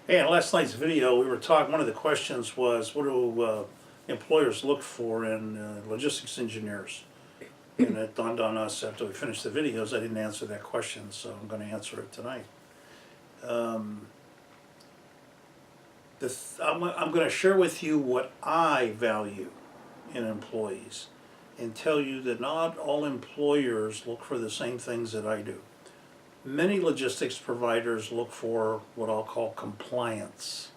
Hey, in last night's video, we were talking, one of the questions was, what do employers look for in logistics engineers? And it dawned on us after we finished the videos, I didn't answer that question, so I'm going to answer it tonight. I'm going to share with you what I value in employees and tell you that not all employers look for the same things that I do. Many logistics providers look for what I'll call compliance.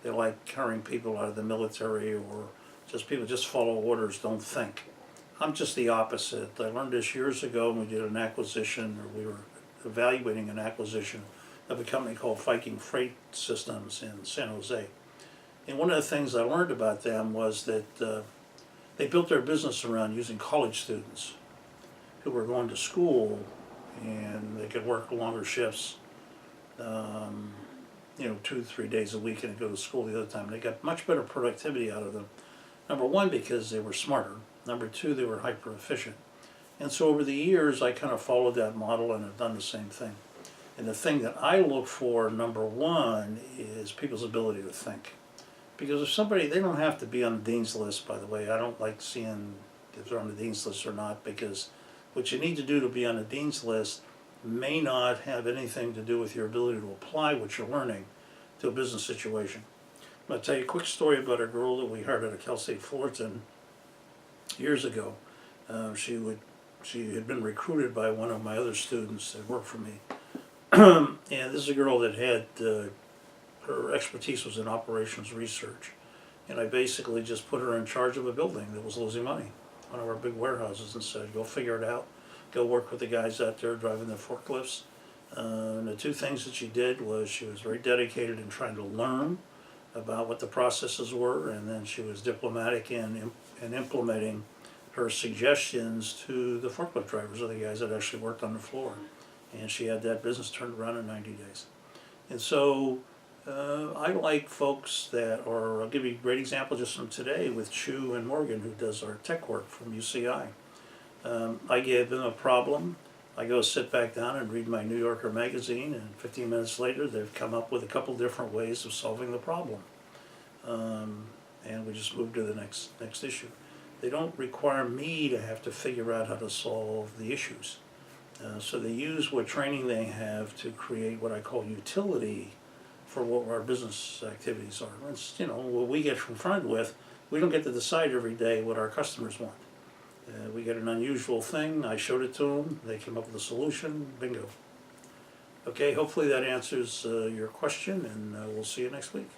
They like carrying people out of the military, or just people just follow orders, don't think. I'm just the opposite. I learned this years ago when we did an acquisition, or we were evaluating an acquisition of a company called Viking Freight Systems in San Jose. And one of the things I learned about them was that they built their business around using college students who were going to school, and they could work longer shifts, 2-3 days a week, and go to school the other time. They got much better productivity out of them. Number one, because they were smarter. Number two, they were hyper efficient. And so over the years, I kind of followed that model and have done the same thing. And the thing that I look for, number one, is people's ability to think. Because if somebody, they don't have to be on the dean's list, by the way. I don't like seeing if they're on the dean's list or not, because what you need to do to be on the dean's list may not have anything to do with your ability to apply what you're learning to a business situation. I'm going to tell you a quick story about a girl that we hired at a Cal State Fullerton years ago. She had been recruited by one of my other students that worked for me. And this is a girl that had, her expertise was in operations research. And I basically just put her in charge of a building that was losing money, one of our big warehouses, and said, go figure it out. Go work with the guys out there driving the forklifts. And the two things that she did was she was very dedicated in trying to learn about what the processes were, and then she was diplomatic in implementing her suggestions to the forklift drivers, or the guys that actually worked on the floor. And she had that business turned around in 90 days. And so I like folks that are, I'll give you a great example just from today with Chu and Morgan, who does our tech work from UCI. I gave them a problem. I go sit back down and read my New Yorker magazine, and 15 minutes later they've come up with a couple different ways of solving the problem. And we just move to the next issue. They don't require me to have to figure out how to solve the issues. So they use what training they have to create what I call utility for what our business activities are. It's, what we get confronted with, we don't get to decide every day what our customers want. We get an unusual thing, I showed it to them, they came up with a solution, bingo. Okay, hopefully that answers your question, and we'll see you next week.